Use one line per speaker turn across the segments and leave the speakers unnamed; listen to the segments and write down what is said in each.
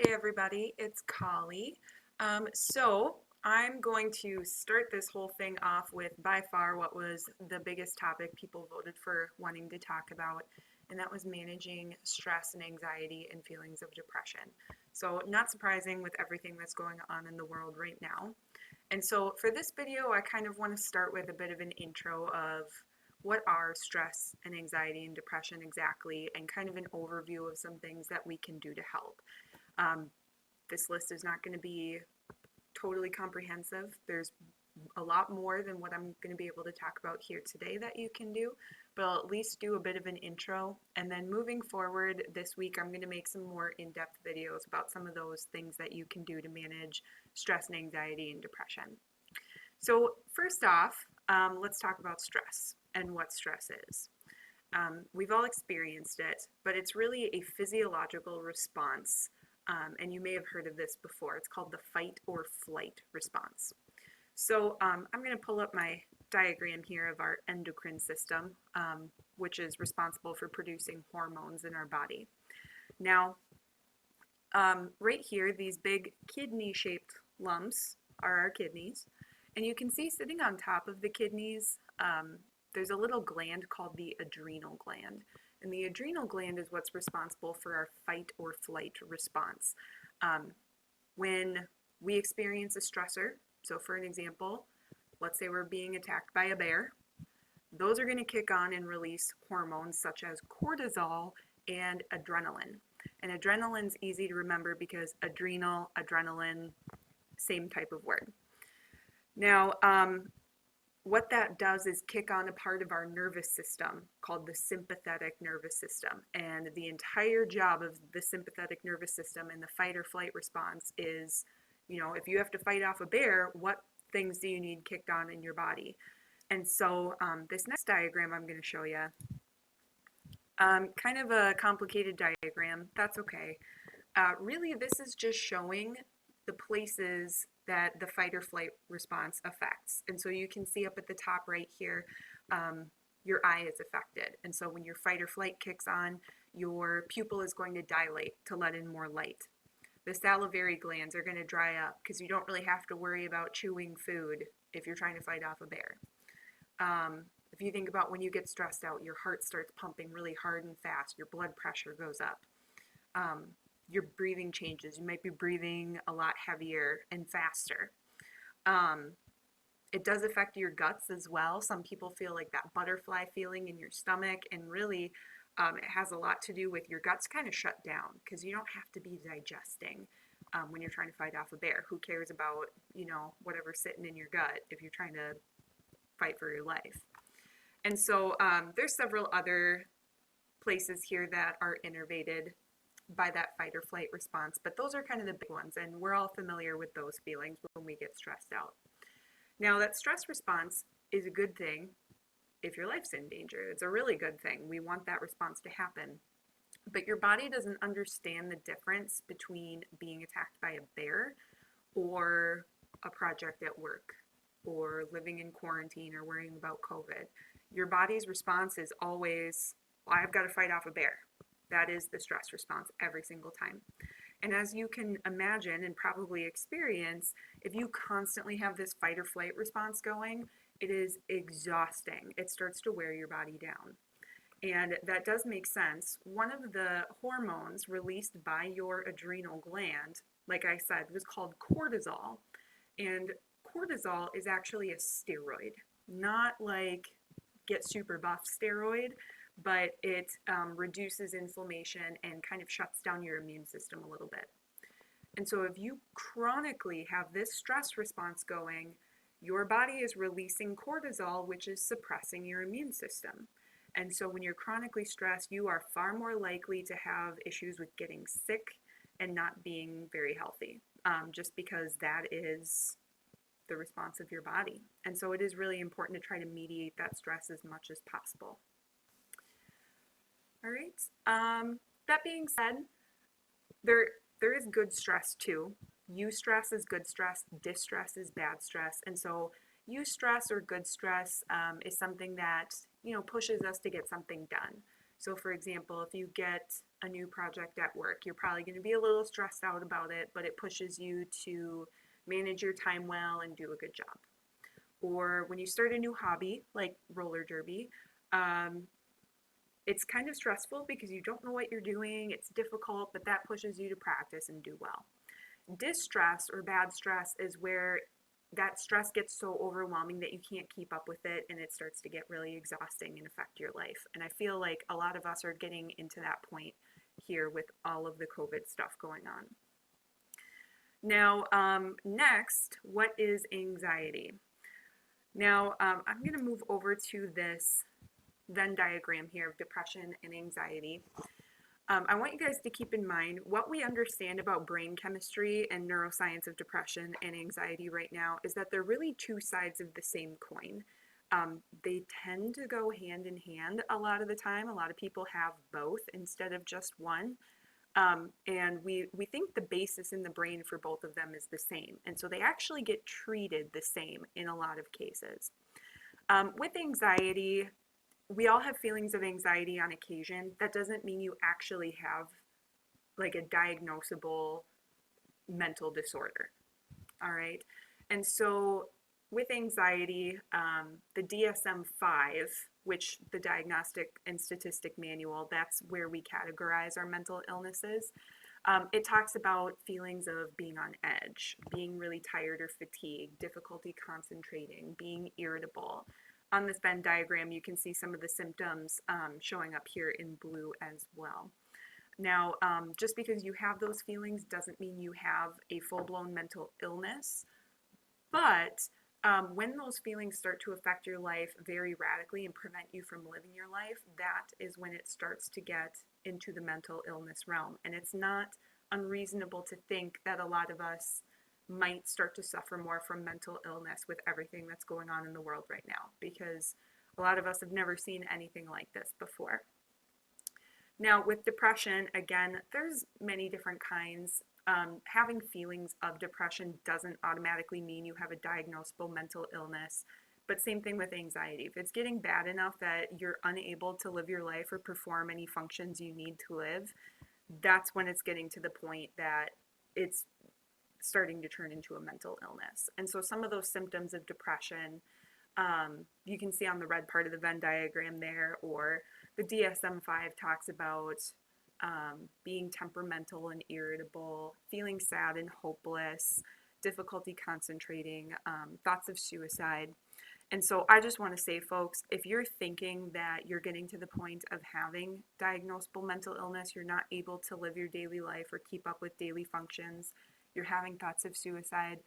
Hey everybody, it's Kali. So I'm going to start this whole thing off with by far what was the biggest topic people voted for wanting to talk about, and that was managing stress and anxiety and feelings of depression. So not surprising with everything that's going on in the world right now. And so for this video, I kind of want to start with a bit of an intro of what are stress and anxiety and depression exactly, and kind of an overview of some things that we can do to help. Um, this list is not going to be totally comprehensive. There's a lot more than what I'm going to be able to talk about here today that you can do, but I'll at least do a bit of an intro. And then moving forward this week, I'm going to make some more in-depth videos about some of those things that you can do to manage stress and anxiety and depression. So first off, let's talk about stress and what stress is. We've all experienced it, but it's really a physiological response, and you may have heard of this before. It's called the fight or flight response. So I'm going to pull up my diagram here of our endocrine system, which is responsible for producing hormones in our body. Now, right here, these big kidney-shaped lumps are our kidneys, and you can see sitting on top of the kidneys, there's a little gland called the adrenal gland. And the adrenal gland is what's responsible for our fight or flight response. When we experience a stressor, so for an example, let's say we're being attacked by a bear, those are going to kick on and release hormones such as cortisol and adrenaline. And adrenaline's easy to remember because adrenal, adrenaline, same type of word. Now, what that does is kick on a part of our nervous system called the sympathetic nervous system. And the entire job of the sympathetic nervous system and the fight or flight response is, if you have to fight off a bear, what things do you need kicked on in your body? And so this next diagram I'm going to show you, kind of a complicated diagram, that's okay. Really, this is just showing the places that the fight or flight response affects. And so you can see up at the top right here, your eye is affected. And so when your fight or flight kicks on, your pupil is going to dilate to let in more light. The salivary glands are going to dry up because you don't really have to worry about chewing food if you're trying to fight off a bear. If you think about when you get stressed out, your heart starts pumping really hard and fast, your blood pressure goes up. Your breathing changes. You might be breathing a lot heavier and faster. It does affect your guts as well. Some people feel like that butterfly feeling in your stomach, and really it has a lot to do with your guts kind of shut down because you don't have to be digesting when you're trying to fight off a bear. Who cares about, whatever's sitting in your gut if you're trying to fight for your life? And so there's several other places here that are innervated by that fight or flight response, but those are kind of the big ones, and we're all familiar with those feelings when we get stressed out. Now, that stress response is a good thing if your life's in danger. It's a really good thing. We want that response to happen, but your body doesn't understand the difference between being attacked by a bear or a project at work or living in quarantine or worrying about COVID. Your body's response is always, well, I've got to fight off a bear. That is the stress response every single time. And as you can imagine and probably experience, if you constantly have this fight or flight response going, it is exhausting. It starts to wear your body down. And that does make sense. One of the hormones released by your adrenal gland, like I said, was called cortisol. And cortisol is actually a steroid, not like get super buff steroid, but it reduces inflammation and kind of shuts down your immune system a little bit. And so if you chronically have this stress response going, your body is releasing cortisol, which is suppressing your immune system. And so when you're chronically stressed, you are far more likely to have issues with getting sick and not being very healthy, just because that is the response of your body. And so it is really important to try to mediate that stress as much as possible. All right. That being said, there is good stress too. Eustress is good stress. Distress is bad stress. And so eustress or good stress is something that pushes us to get something done. So for example, if you get a new project at work. You're probably going to be a little stressed out about it, but it pushes you to manage your time well and do a good job. Or when you start a new hobby like roller derby, um, it's kind of stressful because you don't know what you're doing, it's difficult, but that pushes you to practice and do well. Distress or bad stress is where that stress gets so overwhelming that you can't keep up with it and it starts to get really exhausting and affect your life. And I feel like a lot of us are getting into that point here with all of the COVID stuff going on. Now, next, what is anxiety? Now, I'm going to move over to this Venn diagram here of depression and anxiety. I want you guys to keep in mind what we understand about brain chemistry and neuroscience of depression and anxiety right now is that they're really two sides of the same coin. They tend to go hand in hand a lot of the time. A lot of people have both instead of just one. And we think the basis in the brain for both of them is the same. And so they actually get treated the same in a lot of cases. With anxiety, we all have feelings of anxiety on occasion. That doesn't mean you actually have like a diagnosable mental disorder. All right. And so with anxiety, the DSM-5, which the Diagnostic and Statistic Manual, that's where we categorize our mental illnesses. It talks about feelings of being on edge, being really tired or fatigued, difficulty concentrating, being irritable. On this Venn diagram, you can see some of the symptoms showing up here in blue as well. Now, just because you have those feelings doesn't mean you have a full-blown mental illness, but when those feelings start to affect your life very radically and prevent you from living your life, that is when it starts to get into the mental illness realm. And it's not unreasonable to think that a lot of us might start to suffer more from mental illness with everything that's going on in the world right now, because a lot of us have never seen anything like this before. Now, with depression, again, there's many different kinds. Having feelings of depression doesn't automatically mean you have a diagnosable mental illness, but same thing with anxiety. If it's getting bad enough that you're unable to live your life or perform any functions you need to live, that's when it's getting to the point that it's starting to turn into a mental illness. And so some of those symptoms of depression, you can see on the red part of the Venn diagram there, or the DSM-5 talks about being temperamental and irritable, feeling sad and hopeless, difficulty concentrating, thoughts of suicide. And so I just want to say, folks, if you're thinking that you're getting to the point of having diagnosable mental illness, you're not able to live your daily life or keep up with daily functions, you're having thoughts of suicide,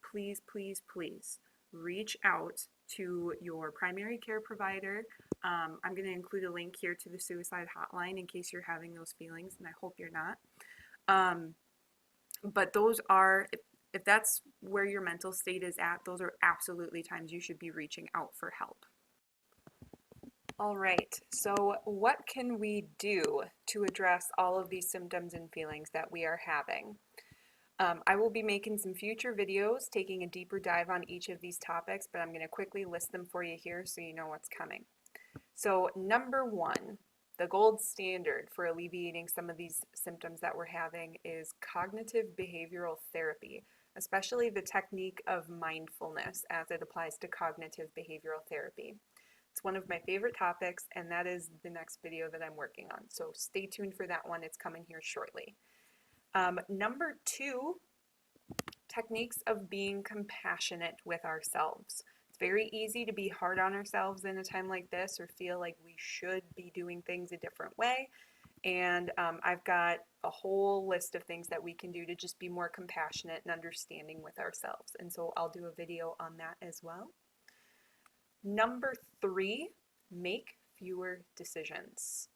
please, please, please reach out to your primary care provider. I'm going to include a link here to the suicide hotline in case you're having those feelings, and I hope you're not. But those are, if that's where your mental state is at, those are absolutely times you should be reaching out for help. All right, so what can we do to address all of these symptoms and feelings that we are having? I will be making some future videos taking a deeper dive on each of these topics, but I'm going to quickly list them for you here so you know what's coming. So number one, the gold standard for alleviating some of these symptoms that we're having is cognitive behavioral therapy, especially the technique of mindfulness as it applies to cognitive behavioral therapy. It's one of my favorite topics, and that is the next video that I'm working on. So stay tuned for that one. It's coming here shortly. Number two, techniques of being compassionate with ourselves. It's very easy to be hard on ourselves in a time like this or feel like we should be doing things a different way. And I've got a whole list of things that we can do to just be more compassionate and understanding with ourselves. And so I'll do a video on that as well. Number three, make fewer decisions.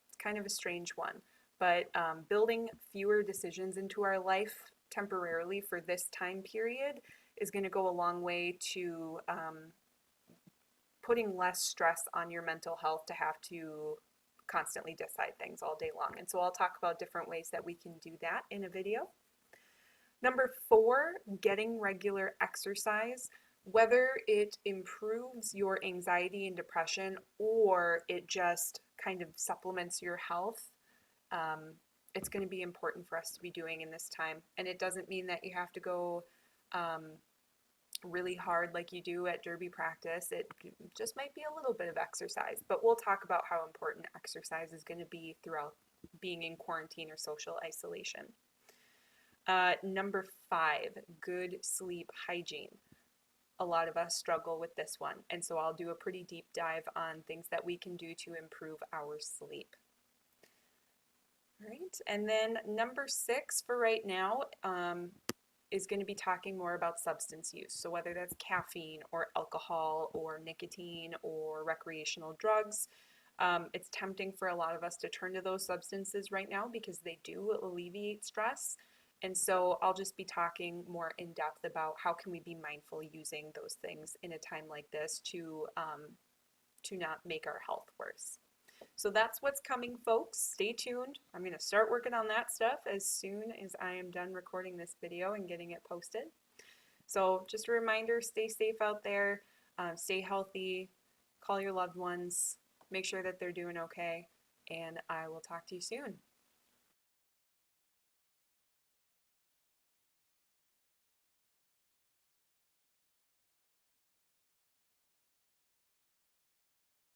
It's kind of a strange one, but building fewer decisions into our life temporarily for this time period is going to go a long way to putting less stress on your mental health to have to constantly decide things all day long. And so I'll talk about different ways that we can do that in a video. Number four, getting regular exercise. Whether it improves your anxiety and depression or it just kind of supplements your health, it's going to be important for us to be doing in this time. And it doesn't mean that you have to go really hard like you do at derby practice. It just might be a little bit of exercise, but we'll talk about how important exercise is going to be throughout being in quarantine or social isolation. Number 5, good sleep hygiene. A lot of us struggle with this one, and so I'll do a pretty deep dive on things that we can do to improve our sleep. All right, and then number 6 for right now is going to be talking more about substance use. So whether that's caffeine or alcohol or nicotine or recreational drugs, it's tempting for a lot of us to turn to those substances right now because they do alleviate stress. And so I'll just be talking more in depth about how can we be mindful using those things in a time like this to not make our health worse. So that's what's coming, folks. Stay tuned. I'm going to start working on that stuff as soon as I am done recording this video and getting it posted. So just a reminder, stay safe out there, stay healthy, call your loved ones, make sure that they're doing okay, and I will talk to you soon.